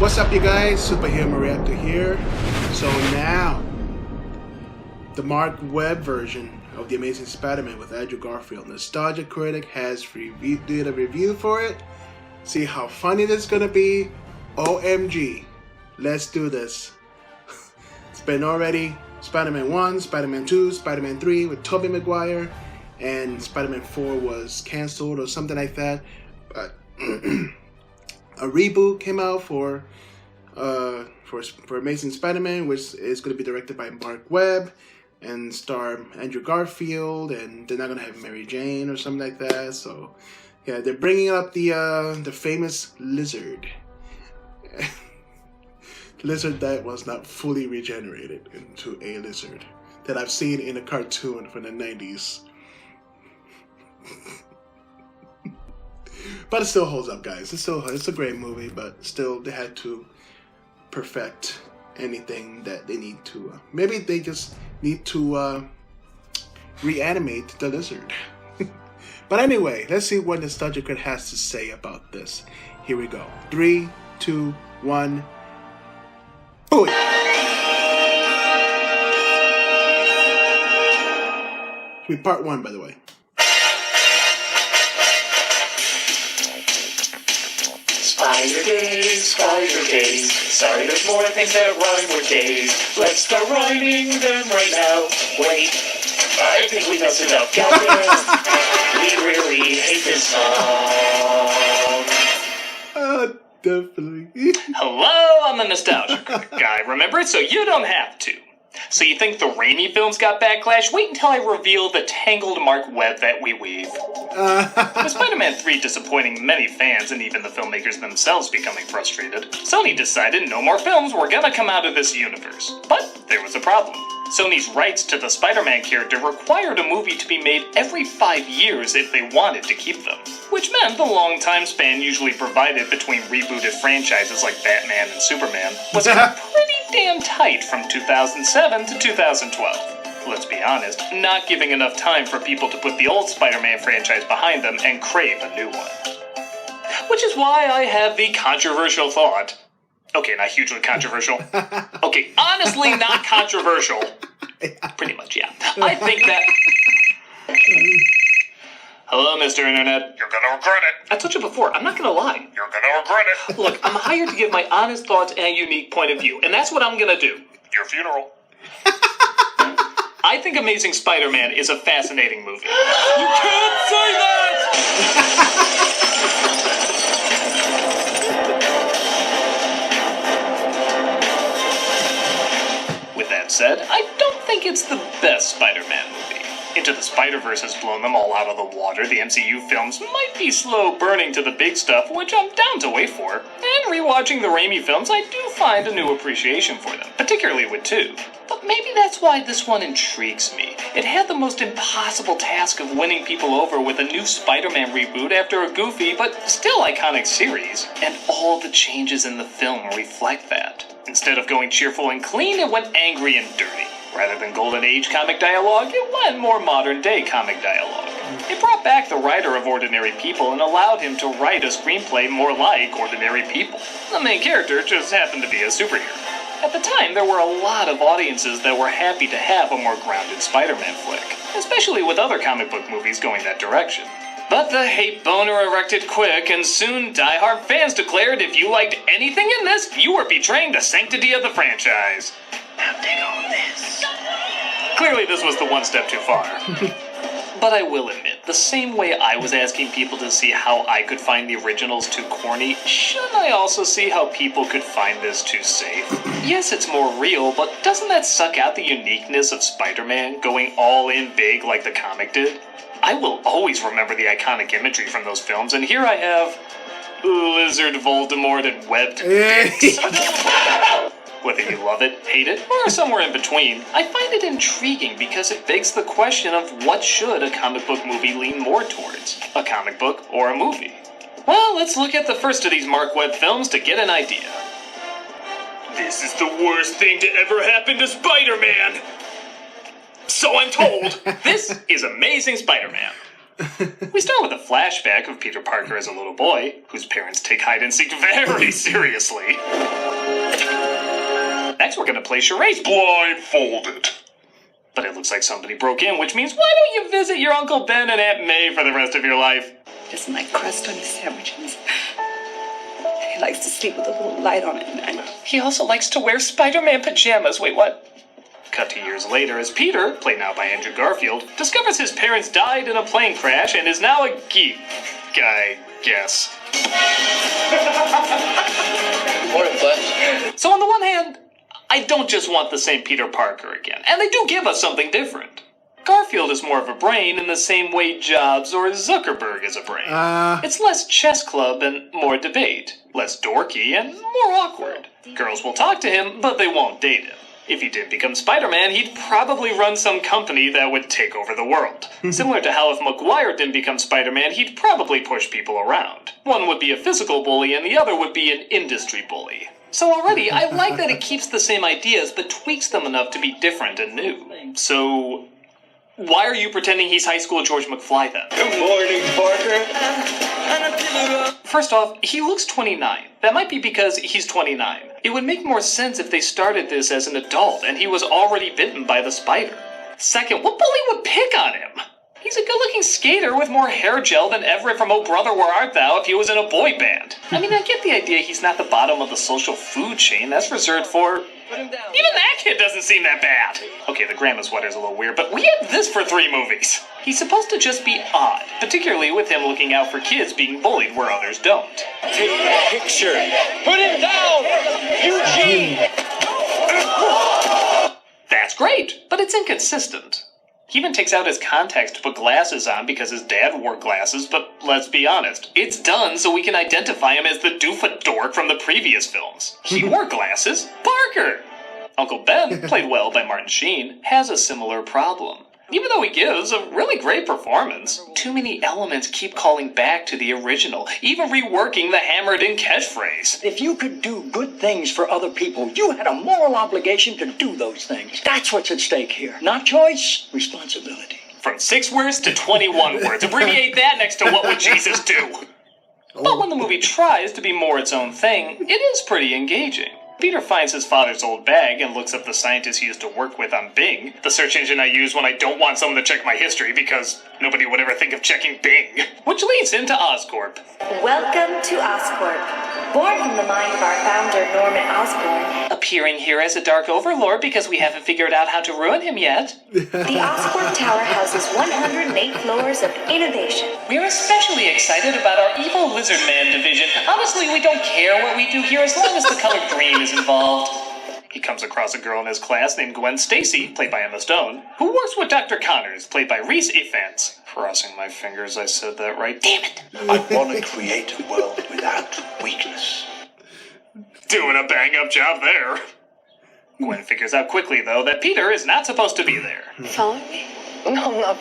What's up, you guys? Superhero Reactor here. So now, the Mark Webb version of The Amazing Spider-Man with Andrew Garfield. Nostalgia Critic has did a review for it. See how funny this is gonna be. OMG, let's do this. It's been already Spider-Man 1, Spider-Man 2, Spider-Man 3 with Tobey Maguire, and Spider-Man 4 was cancelled or something like that. But a reboot came out for Amazing Spider-Man, which is going to be directed by Mark Webb and star Andrew Garfield, and they're not going to have Mary Jane or something like that. So yeah, they're bringing up the famous lizard. Lizard that was not fully regenerated into a lizard that I've seen in a cartoon from the 90s. But it still holds up, guys. It's a great movie, but still they had to perfect anything that they need to. Maybe they just need to reanimate the lizard. But anyway, let's see what Nostalgia Critic has to say about this. Here we go. 3, 2, 1. Oh yeah. Should be part 1, by the way. Spider days. Sorry, there's more things that rhyme with days. Let's start rhyming them right now. Wait, I think we messed it up. Goddamn, we really hate this song. Definitely. Hello, I'm the Nostalgia Critic guy. Remember it so you don't have to. So you think the Raimi films got backlash? Wait until I reveal the tangled Mark Webb that we weave. With Spider-Man 3 disappointing many fans and even the filmmakers themselves becoming frustrated, Sony decided no more films were gonna come out of this universe. But there was a problem. Sony's rights to the Spider-Man character required a movie to be made every 5 years if they wanted to keep them, which meant the long time span usually provided between rebooted franchises like Batman and Superman was pretty damn tight from 2007 to 2012. Let's be honest, not giving enough time for people to put the old Spider-Man franchise behind them and crave a new one. Which is why I have the controversial thought. Okay, not hugely controversial. Okay, honestly not controversial. Pretty much, yeah. I think that... Hello, Mr. Internet. You're gonna regret it. I told you before, I'm not gonna lie. You're gonna regret it. Look, I'm hired to give my honest thoughts and a unique point of view, and that's what I'm gonna do. Your funeral. I think Amazing Spider-Man is a fascinating movie. You can't say that! With that said, I don't think it's the best Spider-Man movie. Into the Spider-Verse has blown them all out of the water. The MCU films might be slow burning to the big stuff, which I'm down to wait for. And rewatching the Raimi films, I do find a new appreciation for them, particularly with 2. But maybe that's why this one intrigues me. It had the most impossible task of winning people over with a new Spider-Man reboot after a goofy but still iconic series. And all the changes in the film reflect that. Instead of going cheerful and clean, it went angry and dirty. Rather than Golden Age comic dialogue, it went more modern-day comic dialogue. It brought back the writer of Ordinary People and allowed him to write a screenplay more like Ordinary People. The main character just happened to be a superhero. At the time, there were a lot of audiences that were happy to have a more grounded Spider-Man flick, especially with other comic book movies going that direction. But the hate boner erected quick, and soon die-hard fans declared if you liked anything in this, you were betraying the sanctity of the franchise. Now dig on this. Clearly this was the one step too far. But I will admit, the same way I was asking people to see how I could find the originals too corny, shouldn't I also see how people could find this too safe? Yes, it's more real, but doesn't that suck out the uniqueness of Spider-Man going all in big like the comic did? I will always remember the iconic imagery from those films, and here I have Lizard Voldemort and webbed dicks. Whether you love it, hate it, or somewhere in between, I find it intriguing because it begs the question of what should a comic book movie lean more towards, a comic book or a movie? Well, let's look at the first of these Mark Webb films to get an idea. This is the worst thing to ever happen to Spider-Man! So I'm told. This is Amazing Spider-Man. We start with a flashback of Peter Parker as a little boy, whose parents take hide-and-seek very seriously. Next, we're going to play charades blindfolded. But it looks like somebody broke in, which means why don't you visit your Uncle Ben and Aunt May for the rest of your life? Doesn't like crust on his sandwiches. He likes to sleep with a little light on at night. He also likes to wear Spider-Man pajamas. Wait, what? Cut to years later as Peter, played now by Andrew Garfield, discovers his parents died in a plane crash and is now a geek, I guess. Morning, Flash. So on the one hand, I don't just want the same Peter Parker again, and they do give us something different. Garfield is more of a brain in the same way Jobs or Zuckerberg is a brain. It's less chess club and more debate, less dorky and more awkward. Girls will talk to him, but they won't date him. If he did become Spider-Man, he'd probably run some company that would take over the world. Similar to how if Maguire didn't become Spider-Man, he'd probably push people around. One would be a physical bully and the other would be an industry bully. So already, I like that it keeps the same ideas but tweaks them enough to be different and new. So, why are you pretending he's high school George McFly then? Good morning, Parker. First off, he looks 29. That might be because he's 29. It would make more sense if they started this as an adult and he was already bitten by the spider. Second, what bully would pick on him? He's a good-looking skater with more hair gel than Everett from Oh Brother Where Art Thou if he was in a boy band. I mean, I get the idea he's not the bottom of the social food chain. That's reserved for... Even that kid doesn't seem that bad. Okay, the grandma sweater's a little weird, but we had this for 3 movies. He's supposed to just be odd, particularly with him looking out for kids being bullied where others don't. Take a picture. Put him down, Eugene. That's great, but it's inconsistent. He even takes out his contacts to put glasses on because his dad wore glasses, but let's be honest, it's done so we can identify him as the doofa dork from the previous films. He wore glasses. Parker! Uncle Ben, played well by Martin Sheen, has a similar problem. Even though he gives a really great performance, too many elements keep calling back to the original, even reworking the hammered-in catchphrase. If you could do good things for other people, you had a moral obligation to do those things. That's what's at stake here. Not choice, responsibility. From 6 words to 21 words. Abbreviate that next to what would Jesus do? But when the movie tries to be more its own thing, it is pretty engaging. Peter finds his father's old bag and looks up the scientist he used to work with on Bing, the search engine I use when I don't want someone to check my history because nobody would ever think of checking Bing. Which leads him to Oscorp. Welcome to Oscorp. Born from the mind of our founder, Norman Osborn. Appearing here as a dark overlord because we haven't figured out how to ruin him yet. The Oscorp Tower houses 108 floors of innovation. We're especially excited about our evil lizard man division. Honestly, we don't care what we do here as long as the color green is involved. He comes across a girl in his class named Gwen Stacy, played by Emma Stone, who works with Dr. Connors, played by Rhys Ifans. Crossing my fingers I said that right. Damn it! I want to create a world without weakness. Doing a bang-up job there. Gwen figures out quickly, though, that Peter is not supposed to be there. Follow me? No, I'm not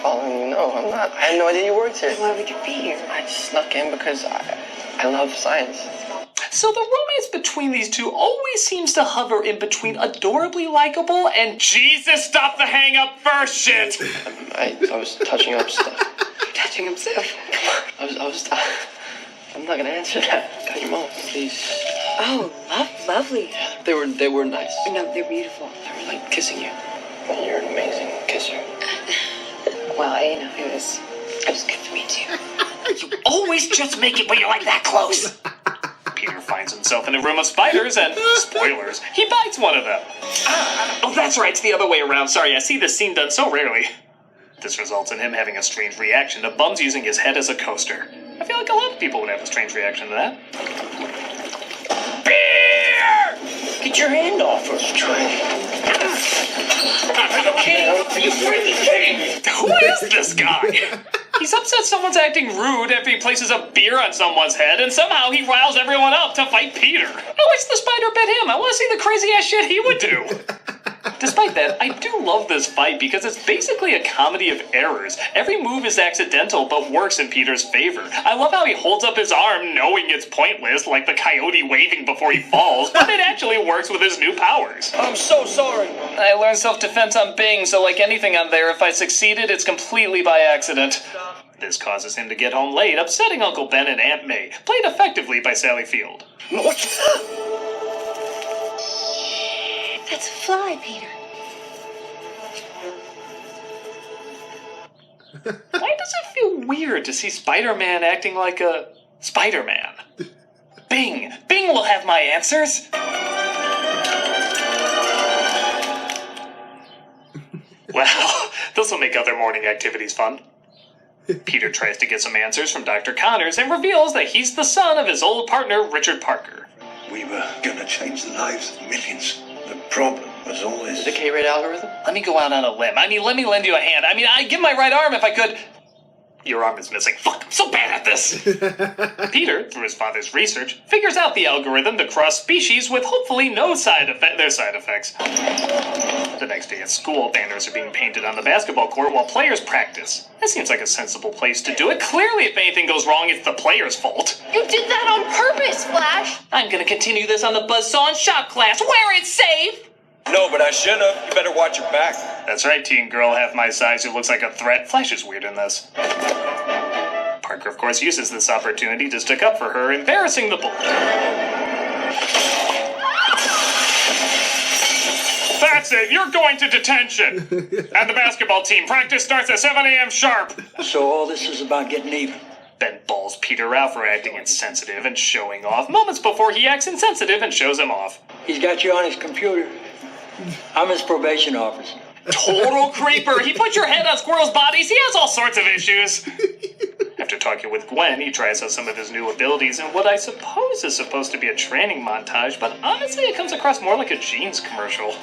following you. No, I'm not. I had no idea you worked here. Why would you be here? I just snuck in because I love science. So the romance between these two always seems to hover in between adorably likable and Jesus, stop the hang-up first shit! I was touching up stuff. Touching himself. I'm not gonna answer that. Got your mom, please. Oh, lovely. Yeah, they were nice. No, they're beautiful. They were like kissing you. And you're an amazing kisser. Well, you know, it was good for me too. You always just make it when you're like that close! Peter finds himself in a room of spiders and, spoilers, he bites one of them. Oh, that's right, it's the other way around. Sorry, I see this scene done so rarely. This results in him having a strange reaction to Bums using his head as a coaster. I feel like a lot of people would have a strange reaction to that. Beer! Get your hand off her. Are you kidding? Are you freaking kidding? Who is this guy? He's upset someone's acting rude after he places a beer on someone's head, and somehow he riles everyone up to fight Peter. I wish the spider bit him. I want to see the crazy ass shit he would do. Despite that, I do love this fight because it's basically a comedy of errors. Every move is accidental but works in Peter's favor. I love how he holds up his arm knowing it's pointless, like the coyote waving before he falls, but it actually works with his new powers. I'm so sorry. I learned self-defense on Bing, so like anything on there, if I succeeded, it's completely by accident. This causes him to get home late, upsetting Uncle Ben and Aunt May, played effectively by Sally Field. That's a fly, Peter. Why does it feel weird to see Spider-Man acting like a Spider-Man? Bing! Bing will have my answers! Well, this will make other morning activities fun. Peter tries to get some answers from Dr. Connors and reveals that he's the son of his old partner, Richard Parker. We were gonna change the lives of millions. The problem was always... The decay rate algorithm? Let me go out on a limb. Let me lend you a hand. I'd give my right arm if I could... Your arm is missing. Fuck, I'm so bad at this! Peter, through his father's research, figures out the algorithm to cross species with hopefully no side effects. The next day at school, banners are being painted on the basketball court while players practice. That seems like a sensible place to do it. Clearly, if anything goes wrong, it's the player's fault. You did that on purpose, Flash. I'm gonna continue this on the Buzzsaw and Shop class, where it's safe! No, but I should have. You better watch your back. That's right, teen girl half my size who looks like a threat. Flash is weird in this. Parker, of course, uses this opportunity to stick up for her, embarrassing the bully. That's it, you're going to detention! And the basketball team, practice starts at 7 a.m. sharp! So all this is about getting even. Ben balls Peter out for acting insensitive and showing off, moments before he acts insensitive and shows him off. He's got you on his computer. I'm his probation officer. Total creeper! He put your head on squirrels' bodies, he has all sorts of issues! After talking with Gwen, he tries out some of his new abilities in what I suppose is supposed to be a training montage, but honestly it comes across more like a jeans commercial.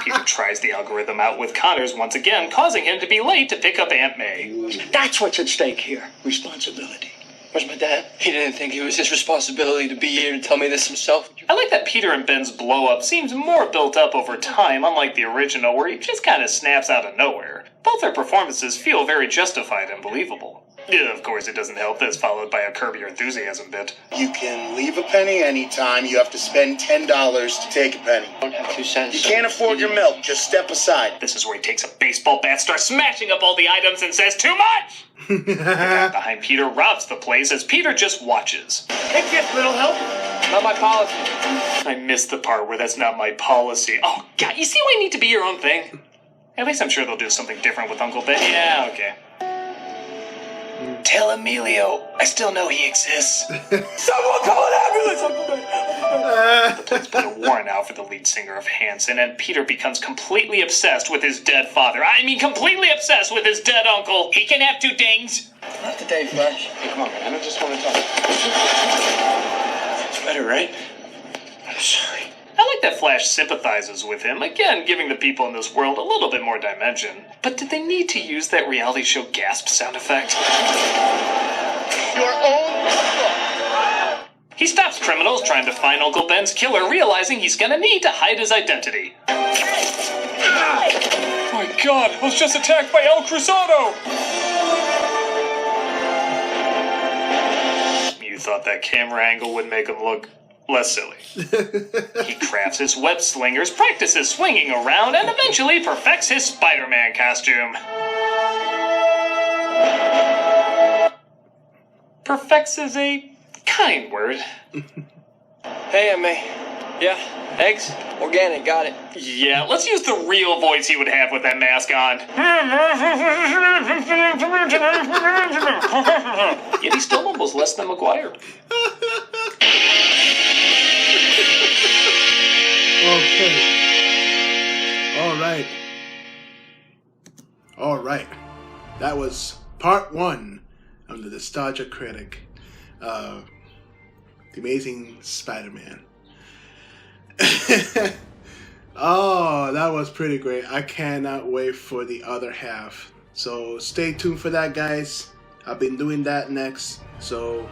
Peter tries the algorithm out with Connors once again, causing him to be late to pick up Aunt May. That's what's at stake here. Responsibility. Where's my dad? He didn't think it was his responsibility to be here and tell me this himself. I like that Peter and Ben's blow-up seems more built up over time, unlike the original, where he just kind of snaps out of nowhere. Both their performances feel very justified and believable. Yeah, of course, it doesn't help that it's followed by a Curb Your Enthusiasm bit. You can leave a penny anytime. You have to spend $10 to take a penny. I don't have 2 cents. You can't afford your milk. Just step aside. This is where he takes a baseball bat, starts smashing up all the items, and says, "Too much!" The guy behind Peter robs the place as Peter just watches. Take this, little help. Not my policy. I missed the part where that's not my policy. Oh, God, you see why you need to be your own thing? At least I'm sure they'll do something different with Uncle Ben. Yeah, okay. Tell Emilio, I still know he exists. Someone call an ambulance! The police put a warrant out for the lead singer of Hanson, and Peter becomes completely obsessed with his dead father. I mean, completely obsessed with his dead uncle. He can have 2 things. Not today, Flash. Hey, come on, man. I just want to talk. It's better, right? I'm sorry. I like that Flash sympathizes with him, again giving the people in this world a little bit more dimension. But did they need to use that reality show gasp sound effect? Your own. He stops criminals trying to find Uncle Ben's killer, realizing he's gonna need to hide his identity. My God, I was just attacked by El Cruzado! You thought that camera angle would make him look less silly. He crafts his web slingers, practices swinging around, and eventually perfects his Spider-Man costume. Perfects is a kind word. Hey, Aunt May. Yeah, eggs? Organic, got it. Yeah, let's use the real voice he would have with that mask on. Yet he still mumbles less than McGuire. Okay. All right. That was part 1 of the Nostalgia Critic, The Amazing Spider-Man. Oh, that was pretty great. I cannot wait for the other half. So stay tuned for that, guys. I've been doing that next. So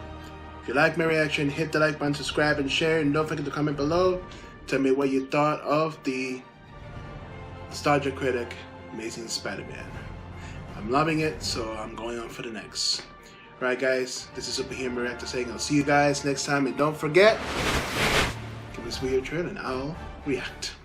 if you like my reaction, hit the like button, subscribe, and share. And don't forget to comment below. Tell me what you thought of the Nostalgia Critic Amazing Spider-Man. I'm loving it, so I'm going on for the next. Alright guys, this is Superhero Reactor saying I'll see you guys next time. And don't forget, give us your turn and I'll react.